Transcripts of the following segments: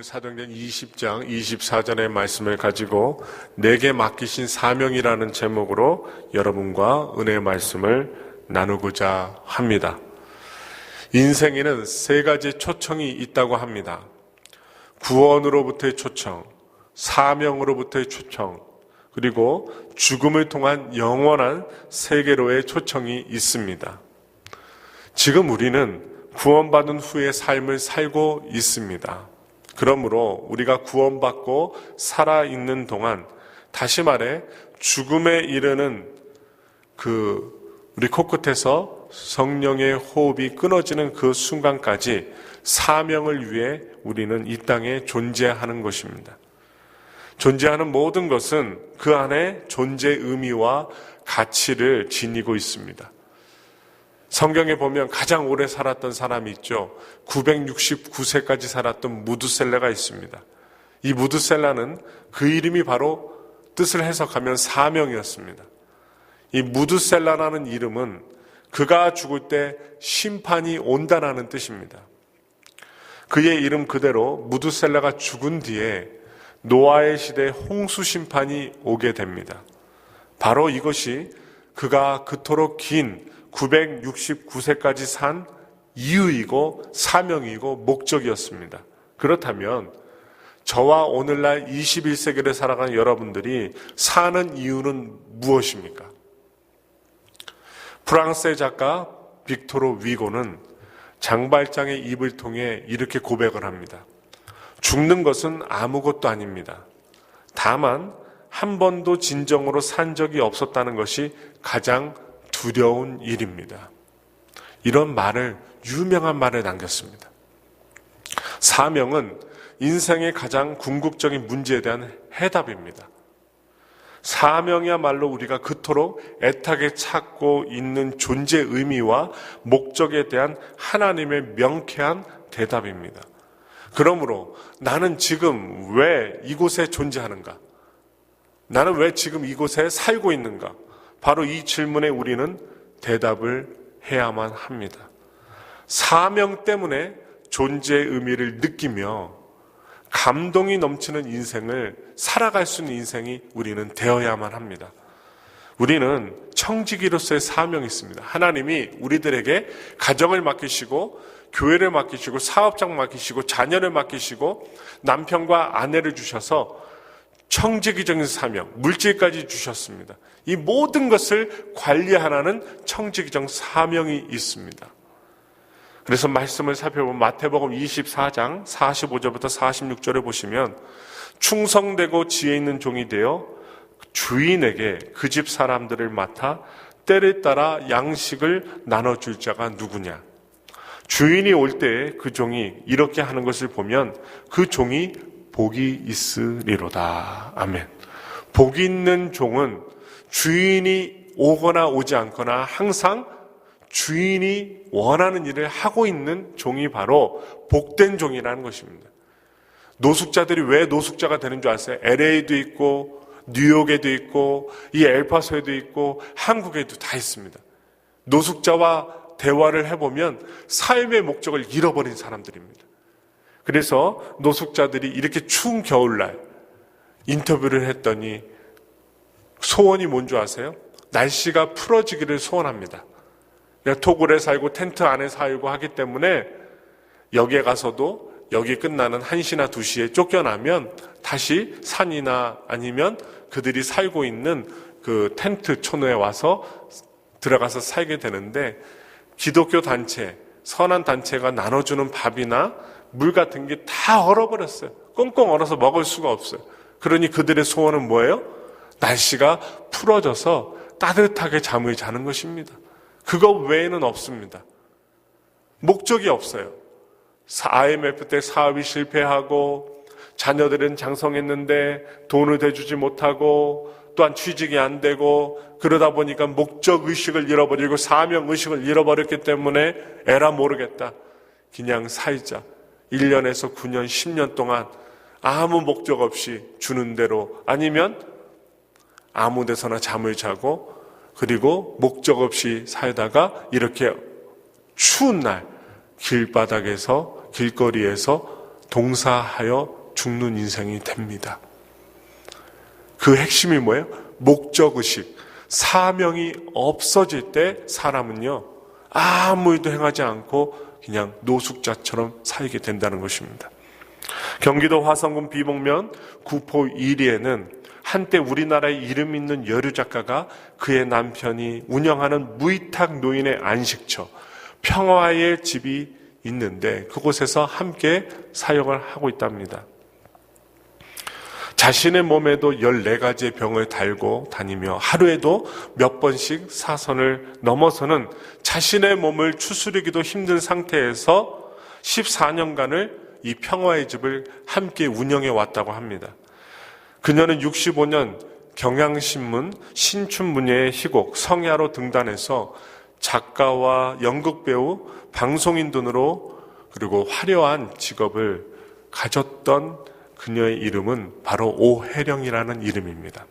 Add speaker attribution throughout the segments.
Speaker 1: 사도행전 20장 24절의 말씀을 가지고 내게 맡기신 사명이라는 제목으로 여러분과 은혜의 말씀을 나누고자 합니다. 인생에는 세 가지 초청이 있다고 합니다. 구원으로부터의 초청, 사명으로부터의 초청, 그리고 죽음을 통한 영원한 세계로의 초청이 있습니다. 지금 우리는 구원받은 후의 삶을 살고 있습니다. 그러므로 우리가 구원받고 살아있는 동안, 다시 말해 죽음에 이르는 우리 코끝에서 성령의 호흡이 끊어지는 그 순간까지 사명을 위해 우리는 이 땅에 존재하는 것입니다. 존재하는 모든 것은 그 안에 존재 의미와 가치를 지니고 있습니다. 성경에 보면 가장 오래 살았던 사람이 있죠. 969세까지 살았던 무두셀라가 있습니다. 이 무두셀라는 그 이름이 바로 뜻을 해석하면 사명이었습니다. 이 무두셀라라는 이름은 그가 죽을 때 심판이 온다라는 뜻입니다. 그의 이름 그대로 무두셀라가 죽은 뒤에 노아의 시대에 홍수 심판이 오게 됩니다. 바로 이것이 그가 그토록 긴 969세까지 산 이유이고 사명이고 목적이었습니다. 그렇다면 저와 오늘날 21세기를 살아가는 여러분들이 사는 이유는 무엇입니까? 프랑스의 작가 빅토르 위고는 장발장의 입을 통해 이렇게 고백을 합니다. 죽는 것은 아무것도 아닙니다. 다만 한 번도 진정으로 산 적이 없었다는 것이 가장 두려운 일입니다. 이런 유명한 말을 남겼습니다. 사명은 인생의 가장 궁극적인 문제에 대한 해답입니다. 사명이야말로 우리가 그토록 애타게 찾고 있는 존재 의미와 목적에 대한 하나님의 명쾌한 대답입니다. 그러므로 나는 지금 왜 이곳에 존재하는가? 나는 왜 지금 이곳에 살고 있는가? 바로 이 질문에 우리는 대답을 해야만 합니다. 사명 때문에 존재의 의미를 느끼며 감동이 넘치는 인생을 살아갈 수 있는 인생이 우리는 되어야만 합니다. 우리는 청지기로서의 사명이 있습니다. 하나님이 우리들에게 가정을 맡기시고 교회를 맡기시고 사업장 맡기시고 자녀를 맡기시고 남편과 아내를 주셔서 청지기적인 사명, 물질까지 주셨습니다. 이 모든 것을 관리하라는 청지기적 사명이 있습니다. 그래서 말씀을 살펴보면 마태복음 24장 45절부터 46절에 보시면 충성되고 지혜 있는 종이 되어 주인에게 그 집 사람들을 맡아 때를 따라 양식을 나눠줄 자가 누구냐? 주인이 올 때에 그 종이 이렇게 하는 것을 보면 그 종이 복이 있으리로다. 아멘. 복이 있는 종은 주인이 오거나 오지 않거나 항상 주인이 원하는 일을 하고 있는 종이 바로 복된 종이라는 것입니다. 노숙자들이 왜 노숙자가 되는 줄 아세요? LA도 있고 뉴욕에도 있고 이 엘파소에도 있고 한국에도 다 있습니다. 노숙자와 대화를 해보면 삶의 목적을 잃어버린 사람들입니다. 그래서 노숙자들이 이렇게 추운 겨울날 인터뷰를 했더니 소원이 뭔지 아세요? 날씨가 풀어지기를 소원합니다. 토굴에 살고 텐트 안에 살고 하기 때문에 여기에 가서도 여기 끝나는 1시나 2시에 쫓겨나면 다시 산이나 아니면 그들이 살고 있는 그 텐트 촌에 와서 들어가서 살게 되는데 기독교 단체, 선한 단체가 나눠주는 밥이나 물 같은 게 다 얼어버렸어요. 꽁꽁 얼어서 먹을 수가 없어요. 그러니 그들의 소원은 뭐예요? 날씨가 풀어져서 따뜻하게 잠을 자는 것입니다. 그거 외에는 없습니다. 목적이 없어요. IMF 때 사업이 실패하고 자녀들은 장성했는데 돈을 대주지 못하고 또한 취직이 안 되고 그러다 보니까 목적의식을 잃어버리고 사명의식을 잃어버렸기 때문에 에라 모르겠다. 그냥 살자. 1년에서 9년, 10년 동안 아무 목적 없이 주는 대로 아니면 아무 데서나 잠을 자고 그리고 목적 없이 살다가 이렇게 추운 날 길바닥에서 길거리에서 동사하여 죽는 인생이 됩니다. 그 핵심이 뭐예요? 목적의식, 사명이 없어질 때 사람은요, 아무 일도 행하지 않고 그냥 노숙자처럼 살게 된다는 것입니다. 경기도 화성군 비봉면 구포 1리에는 한때 우리나라에 이름 있는 여류 작가가 그의 남편이 운영하는 무위탁 노인의 안식처 평화의 집이 있는데 그곳에서 함께 사역을 하고 있답니다. 자신의 몸에도 14가지의 병을 달고 다니며 하루에도 몇 번씩 사선을 넘어서는 자신의 몸을 추스르기도 힘든 상태에서 14년간을 이 평화의 집을 함께 운영해 왔다고 합니다. 그녀는 65년 경향신문 신춘문예의 희곡 성야로 등단해서 작가와 연극배우, 방송인 등으로 그리고 화려한 직업을 가졌던 그녀의 이름은 바로 오혜령이라는 이름입니다.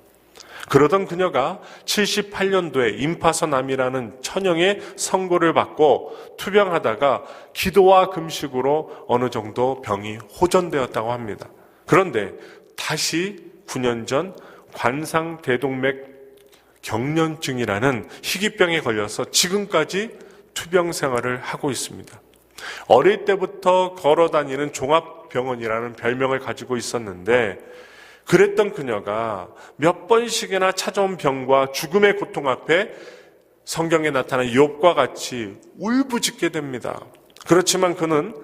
Speaker 1: 그러던 그녀가 78년도에 임파선암이라는 천형의 선고를 받고 투병하다가 기도와 금식으로 어느 정도 병이 호전되었다고 합니다. 그런데 다시 9년 전 관상대동맥 경련증이라는 희귀병에 걸려서 지금까지 투병 생활을 하고 있습니다. 어릴 때부터 걸어다니는 종합병원이라는 별명을 가지고 있었는데 그랬던 그녀가 몇 번씩이나 찾아온 병과 죽음의 고통 앞에 성경에 나타난 욥과 같이 울부짖게 됩니다. 그렇지만 그는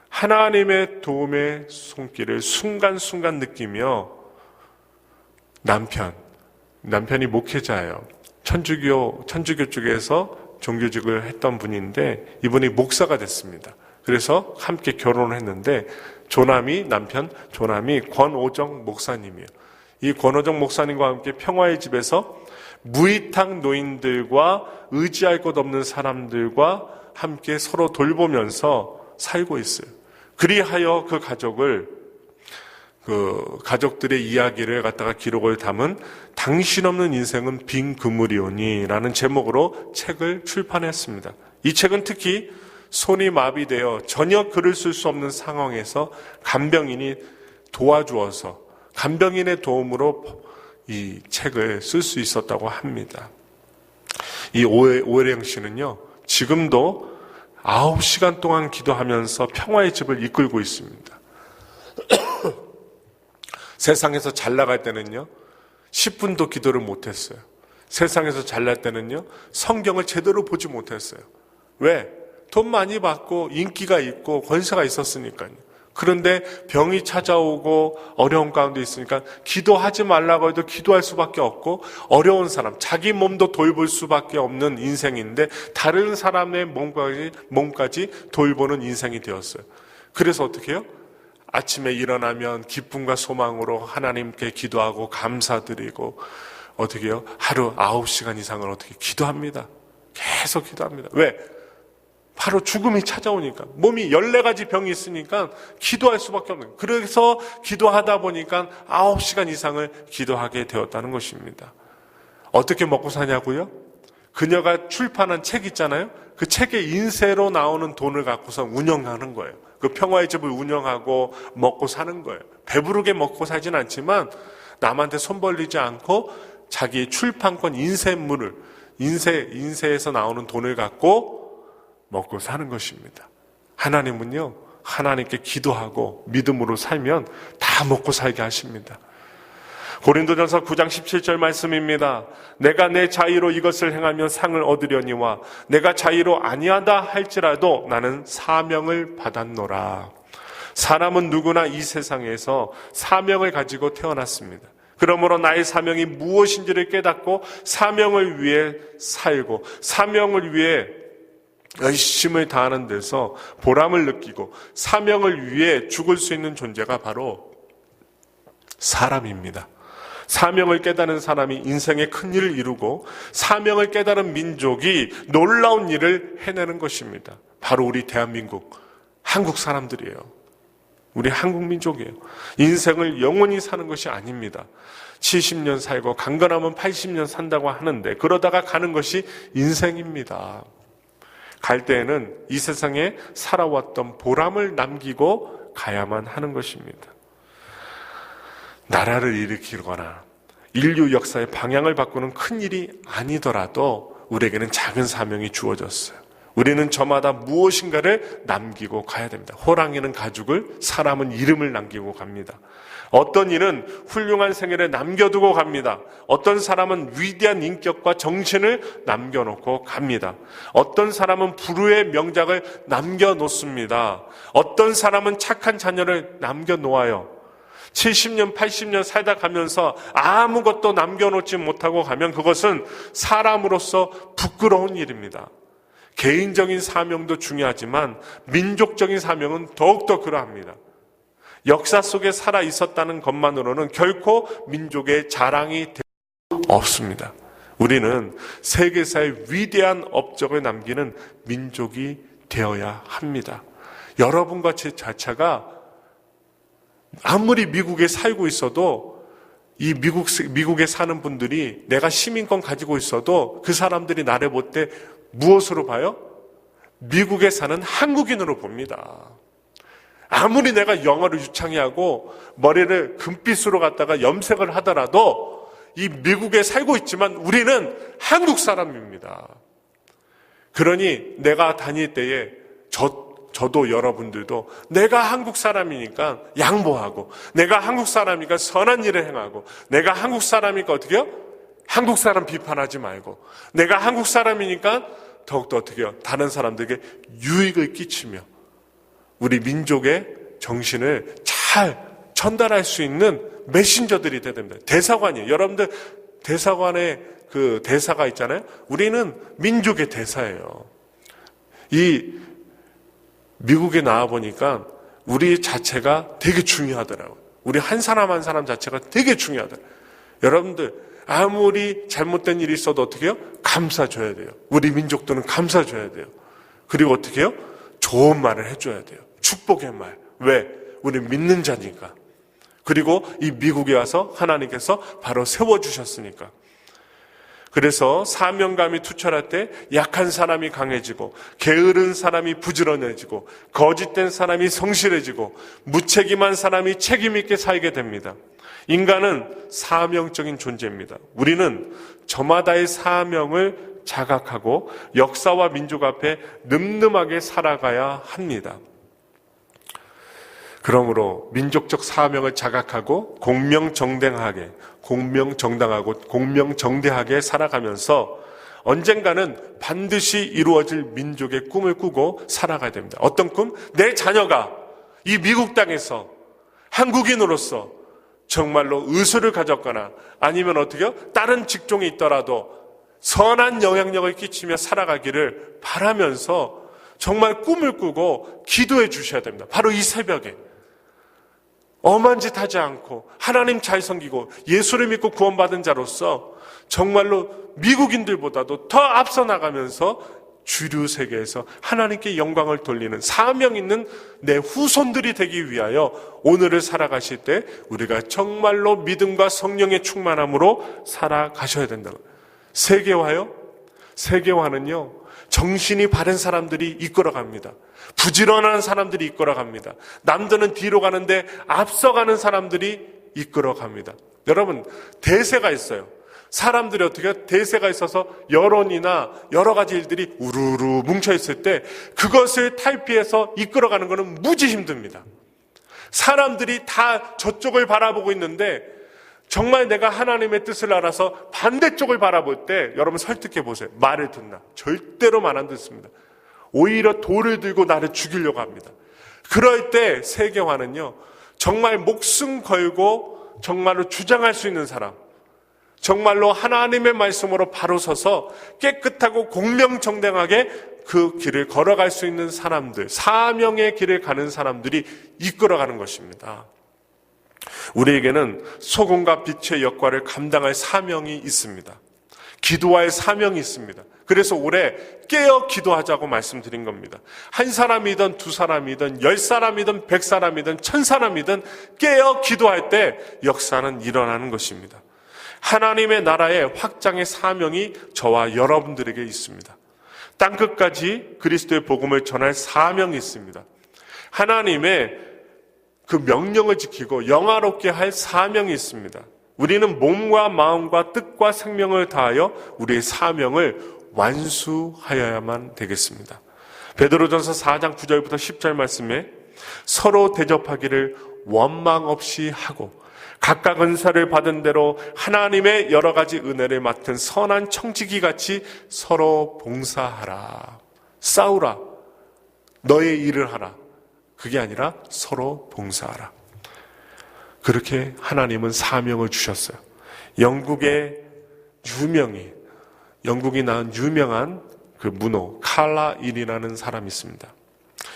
Speaker 1: 하나님의 도움의 손길을 순간순간 느끼며 남편이 목회자예요. 천주교 쪽에서 종교직을 했던 분인데 이분이 목사가 됐습니다. 그래서 함께 결혼을 했는데 남편 조남이 권오정 목사님이에요. 이 권오정 목사님과 함께 평화의 집에서 무위탁 노인들과 의지할 곳 없는 사람들과 함께 서로 돌보면서 살고 있어요. 그리하여 가족들의 이야기를 갖다가 기록을 담은 당신 없는 인생은 빈 그물이오니라는 제목으로 책을 출판했습니다. 이 책은 특히 손이 마비되어 전혀 글을 쓸 수 없는 상황에서 간병인이 도와주어서 간병인의 도움으로 이 책을 쓸 수 있었다고 합니다. 이 오혜령 씨는요, 지금도 9시간 동안 기도하면서 평화의 집을 이끌고 있습니다. 세상에서 잘 나갈 때는요, 10분도 기도를 못했어요. 세상에서 잘 날 때는요, 성경을 제대로 보지 못했어요. 왜? 돈 많이 받고 인기가 있고 권세가 있었으니까요. 그런데 병이 찾아오고 어려운 가운데 있으니까 기도하지 말라고 해도 기도할 수밖에 없고 어려운 사람, 자기 몸도 돌볼 수밖에 없는 인생인데 다른 사람의 몸까지 돌보는 인생이 되었어요. 그래서 어떻게 해요? 아침에 일어나면 기쁨과 소망으로 하나님께 기도하고 감사드리고 어떻게 해요? 하루 9시간 이상을 어떻게 기도합니다. 계속 기도합니다. 왜? 바로 죽음이 찾아오니까. 몸이 14가지 병이 있으니까 기도할 수밖에 없는 거예요. 그래서 기도하다 보니까 9시간 이상을 기도하게 되었다는 것입니다. 어떻게 먹고 사냐고요? 그녀가 출판한 책 있잖아요. 그 책의 인쇄로 나오는 돈을 갖고서 운영하는 거예요. 그 평화의 집을 운영하고 먹고 사는 거예요. 배부르게 먹고 살진 않지만 남한테 손 벌리지 않고 자기 출판권 인쇄에서 나오는 돈을 갖고 먹고 사는 것입니다. 하나님은요, 하나님께 기도하고 믿음으로 살면 다 먹고 살게 하십니다. 고린도전서 9장 17절 말씀입니다. 내가 내 자의로 이것을 행하며 상을 얻으려니와 내가 자의로 아니하다 할지라도 나는 사명을 받았노라. 사람은 누구나 이 세상에서 사명을 가지고 태어났습니다. 그러므로 나의 사명이 무엇인지를 깨닫고 사명을 위해 살고 사명을 위해 열심을 다하는 데서 보람을 느끼고 사명을 위해 죽을 수 있는 존재가 바로 사람입니다. 사명을 깨달은 사람이 인생의 큰 일을 이루고 사명을 깨달은 민족이 놀라운 일을 해내는 것입니다. 바로 우리 대한민국, 한국 사람들이에요. 우리 한국 민족이에요. 인생을 영원히 사는 것이 아닙니다. 70년 살고 강건하면 80년 산다고 하는데 그러다가 가는 것이 인생입니다. 갈 때에는 이 세상에 살아왔던 보람을 남기고 가야만 하는 것입니다. 나라를 일으키거나 인류 역사의 방향을 바꾸는 큰 일이 아니더라도 우리에게는 작은 사명이 주어졌어요. 우리는 저마다 무엇인가를 남기고 가야 됩니다. 호랑이는 가죽을, 사람은 이름을 남기고 갑니다. 어떤 이는 훌륭한 생애를 남겨두고 갑니다. 어떤 사람은 위대한 인격과 정신을 남겨놓고 갑니다. 어떤 사람은 불후의 명작을 남겨놓습니다. 어떤 사람은 착한 자녀를 남겨놓아요. 70년, 80년 살다 가면서 아무것도 남겨놓지 못하고 가면 그것은 사람으로서 부끄러운 일입니다. 개인적인 사명도 중요하지만 민족적인 사명은 더욱더 그러합니다. 역사 속에 살아 있었다는 것만으로는 결코 민족의 자랑이 될 수 없습니다. 우리는 세계사의 위대한 업적을 남기는 민족이 되어야 합니다. 여러분과 제 자체가 아무리 미국에 살고 있어도 이 미국에 사는 분들이 내가 시민권 가지고 있어도 그 사람들이 나를 볼 때 무엇으로 봐요? 미국에 사는 한국인으로 봅니다. 아무리 내가 영어를 유창히 하고 머리를 금빛으로 갖다가 염색을 하더라도 이 미국에 살고 있지만 우리는 한국 사람입니다. 그러니 내가 다닐 때에 저도 여러분들도 내가 한국 사람이니까 양보하고, 내가 한국 사람이니까 선한 일을 행하고, 내가 한국 사람이니까 어떻게 해요? 한국 사람 비판하지 말고, 내가 한국 사람이니까 더욱더 어떻게 해요? 다른 사람들에게 유익을 끼치며 우리 민족의 정신을 잘 전달할 수 있는 메신저들이 돼야 됩니다. 대사관이에요. 여러분들 대사관에 그 대사가 있잖아요. 우리는 민족의 대사예요. 이 미국에 나와 보니까 우리 자체가 되게 중요하더라고요. 우리 한 사람 한 사람 자체가 되게 중요하더라고요. 여러분들 아무리 잘못된 일이 있어도 어떻게 해요? 감사줘야 돼요. 우리 민족들은 감사줘야 돼요. 그리고 어떻게 해요? 좋은 말을 해줘야 돼요. 축복의 말. 왜? 우리 믿는 자니까. 그리고 이 미국에 와서 하나님께서 바로 세워주셨으니까. 그래서 사명감이 투철할 때 약한 사람이 강해지고, 게으른 사람이 부지런해지고, 거짓된 사람이 성실해지고, 무책임한 사람이 책임있게 살게 됩니다. 인간은 사명적인 존재입니다. 우리는 저마다의 사명을 자각하고 역사와 민족 앞에 늠름하게 살아가야 합니다. 그러므로 민족적 사명을 자각하고 공명정당하고 공명정대하게 살아가면서 언젠가는 반드시 이루어질 민족의 꿈을 꾸고 살아가야 됩니다. 어떤 꿈? 내 자녀가 이 미국 땅에서 한국인으로서 정말로 의술을 가졌거나 아니면 어떻게요? 다른 직종이 있더라도 선한 영향력을 끼치며 살아가기를 바라면서 정말 꿈을 꾸고 기도해 주셔야 됩니다. 바로 이 새벽에 엄한 짓 하지 않고 하나님 잘 섬기고 예수를 믿고 구원받은 자로서 정말로 미국인들보다도 더 앞서 나가면서 주류 세계에서 하나님께 영광을 돌리는 사명 있는 내 후손들이 되기 위하여 오늘을 살아가실 때 우리가 정말로 믿음과 성령의 충만함으로 살아가셔야 된다. 세계화요? 세계화는요, 정신이 바른 사람들이 이끌어갑니다. 부지런한 사람들이 이끌어갑니다. 남들은 뒤로 가는데 앞서가는 사람들이 이끌어갑니다. 여러분, 대세가 있어요. 사람들이 어떻게 대세가 있어서 여론이나 여러 가지 일들이 우르르 뭉쳐있을 때 그것을 탈피해서 이끌어가는 것은 무지 힘듭니다. 사람들이 다 저쪽을 바라보고 있는데 정말 내가 하나님의 뜻을 알아서 반대쪽을 바라볼 때 여러분 설득해 보세요. 말을 듣나? 절대로 말 안 듣습니다. 오히려 돌을 들고 나를 죽이려고 합니다. 그럴 때 세계화는요, 정말 목숨 걸고 정말로 주장할 수 있는 사람, 정말로 하나님의 말씀으로 바로 서서 깨끗하고 공명정당하게 그 길을 걸어갈 수 있는 사람들, 사명의 길을 가는 사람들이 이끌어가는 것입니다. 우리에게는 소금과 빛의 역할을 감당할 사명이 있습니다. 기도할 사명이 있습니다. 그래서 올해 깨어 기도하자고 말씀드린 겁니다. 한 사람이든 두 사람이든 10사람이든 100사람이든 1000사람이든 깨어 기도할 때 역사는 일어나는 것입니다. 하나님의 나라의 확장의 사명이 저와 여러분들에게 있습니다. 땅끝까지 그리스도의 복음을 전할 사명이 있습니다. 하나님의 그 명령을 지키고 영화롭게 할 사명이 있습니다. 우리는 몸과 마음과 뜻과 생명을 다하여 우리의 사명을 완수하여야만 되겠습니다. 베드로전서 4장 9절부터 10절 말씀에 서로 대접하기를 원망 없이 하고 각각 은사를 받은 대로 하나님의 여러 가지 은혜를 맡은 선한 청지기 같이 서로 봉사하라. 싸우라. 너의 일을 하라. 그게 아니라 서로 봉사하라. 그렇게 하나님은 사명을 주셨어요. 영국이 낳은 유명한 그 문호 칼라일이라는 사람이 있습니다.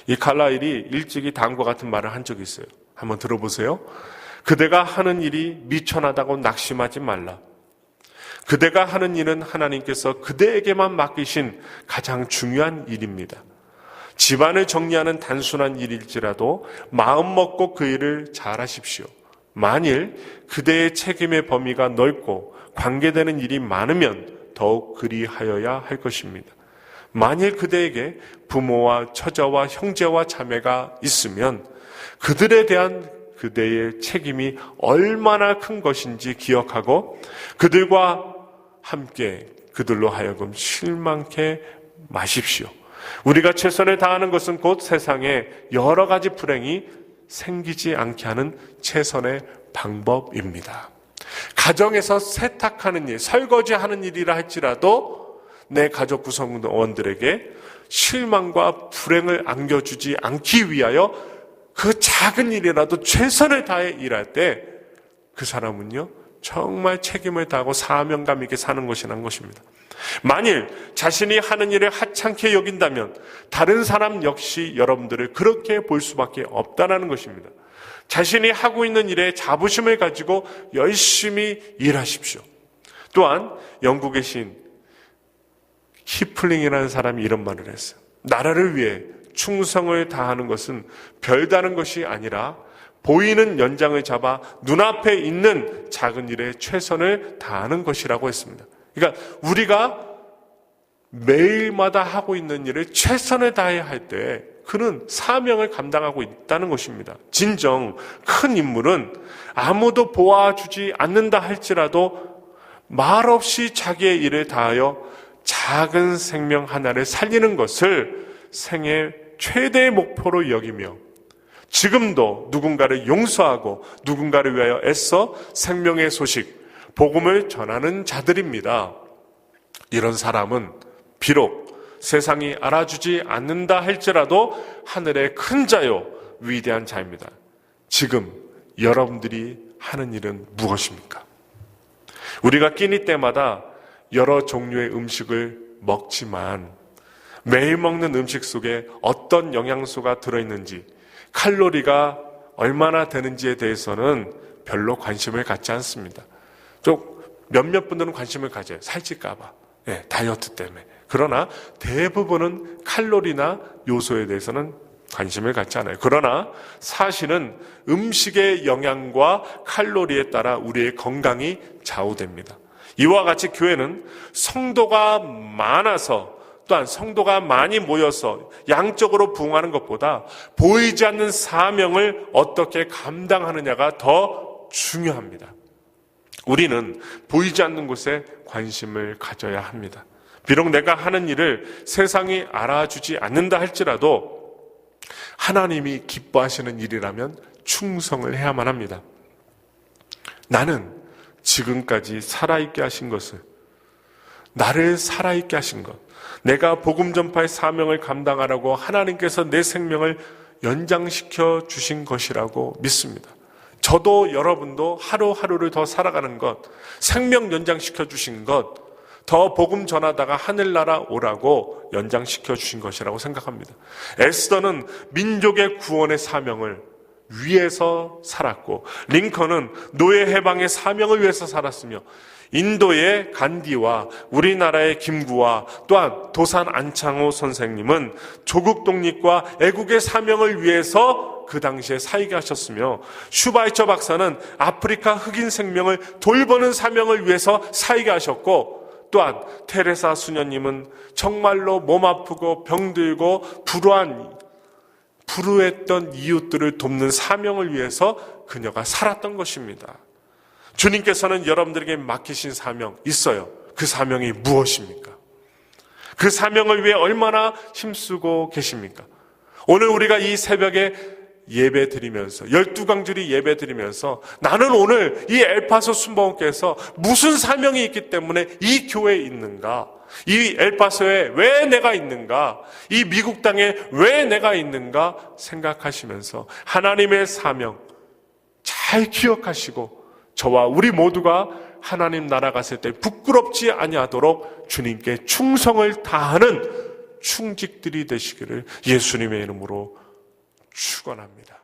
Speaker 1: 이 칼라일이 일찍이 다음과 같은 말을 한 적이 있어요. 한번 들어보세요. 그대가 하는 일이 미천하다고 낙심하지 말라. 그대가 하는 일은 하나님께서 그대에게만 맡기신 가장 중요한 일입니다. 집안을 정리하는 단순한 일일지라도 마음 먹고 그 일을 잘하십시오. 만일 그대의 책임의 범위가 넓고 관계되는 일이 많으면 더욱 그리하여야 할 것입니다. 만일 그대에게 부모와 처자와 형제와 자매가 있으면 그들에 대한 그대의 책임이 얼마나 큰 것인지 기억하고 그들과 함께 그들로 하여금 실망케 마십시오. 우리가 최선을 다하는 것은 곧 세상에 여러 가지 불행이 생기지 않게 하는 최선의 방법입니다. 가정에서 세탁하는 일, 설거지하는 일이라 할지라도 내 가족 구성원들에게 실망과 불행을 안겨주지 않기 위하여 그 작은 일이라도 최선을 다해 일할 때 그 사람은요 정말 책임을 다하고 사명감 있게 사는 것이란 것입니다. 만일 자신이 하는 일을 하찮게 여긴다면 다른 사람 역시 여러분들을 그렇게 볼 수밖에 없다는 것입니다. 자신이 하고 있는 일에 자부심을 가지고 열심히 일하십시오. 또한 영국의 시인 키플링이라는 사람이 이런 말을 했어요. 나라를 위해 충성을 다하는 것은 별다른 것이 아니라 보이는 연장을 잡아 눈앞에 있는 작은 일에 최선을 다하는 것이라고 했습니다. 그러니까 우리가 매일마다 하고 있는 일을 최선을 다해야 할 때 그는 사명을 감당하고 있다는 것입니다. 진정 큰 인물은 아무도 보아주지 않는다 할지라도 말없이 자기의 일을 다하여 작은 생명 하나를 살리는 것을 생애 최대의 목표로 여기며 지금도 누군가를 용서하고 누군가를 위하여 애써 생명의 소식, 복음을 전하는 자들입니다. 이런 사람은 비록 세상이 알아주지 않는다 할지라도 하늘의 큰 자요 위대한 자입니다. 지금 여러분들이 하는 일은 무엇입니까? 우리가 끼니 때마다 여러 종류의 음식을 먹지만 매일 먹는 음식 속에 어떤 영양소가 들어있는지 칼로리가 얼마나 되는지에 대해서는 별로 관심을 갖지 않습니다. 좀 몇몇 분들은 관심을 가져요. 살찔까 봐. 네, 다이어트 때문에. 그러나 대부분은 칼로리나 요소에 대해서는 관심을 갖지 않아요. 그러나 사실은 음식의 영양과 칼로리에 따라 우리의 건강이 좌우됩니다. 이와 같이 교회는 성도가 많아서 또한 성도가 많이 모여서 양적으로 부흥하는 것보다 보이지 않는 사명을 어떻게 감당하느냐가 더 중요합니다. 우리는 보이지 않는 곳에 관심을 가져야 합니다. 비록 내가 하는 일을 세상이 알아주지 않는다 할지라도 하나님이 기뻐하시는 일이라면 충성을 해야만 합니다. 나는 지금까지 살아있게 하신 것을, 나를 살아있게 하신 것, 내가 복음 전파의 사명을 감당하라고 하나님께서 내 생명을 연장시켜 주신 것이라고 믿습니다. 저도 여러분도 하루하루를 더 살아가는 것, 생명 연장시켜 주신 것, 더 복음 전하다가 하늘나라 오라고 연장시켜 주신 것이라고 생각합니다. 에스더는 민족의 구원의 사명을 위해서 살았고, 링컨은 노예 해방의 사명을 위해서 살았으며, 인도의 간디와 우리나라의 김구와 또한 도산 안창호 선생님은 조국 독립과 애국의 사명을 위해서 그 당시에 살게 하셨으며, 슈바이처 박사는 아프리카 흑인 생명을 돌보는 사명을 위해서 살게 하셨고, 또한 테레사 수녀님은 정말로 몸 아프고 병들고 불우한 불우했던 이웃들을 돕는 사명을 위해서 그녀가 살았던 것입니다. 주님께서는 여러분들에게 맡기신 사명 있어요. 그 사명이 무엇입니까? 그 사명을 위해 얼마나 힘쓰고 계십니까? 오늘 우리가 이 새벽에 예배 드리면서 12강주리 예배 드리면서 나는 오늘 이 엘파소 순복음교회에서 무슨 사명이 있기 때문에 이 교회에 있는가? 이 엘파소에 왜 내가 있는가? 이 미국 땅에 왜 내가 있는가? 생각하시면서 하나님의 사명 잘 기억하시고 저와 우리 모두가 하나님 나라 갔을 때 부끄럽지 아니하도록 주님께 충성을 다하는 충직들이 되시기를 예수님의 이름으로 축원합니다.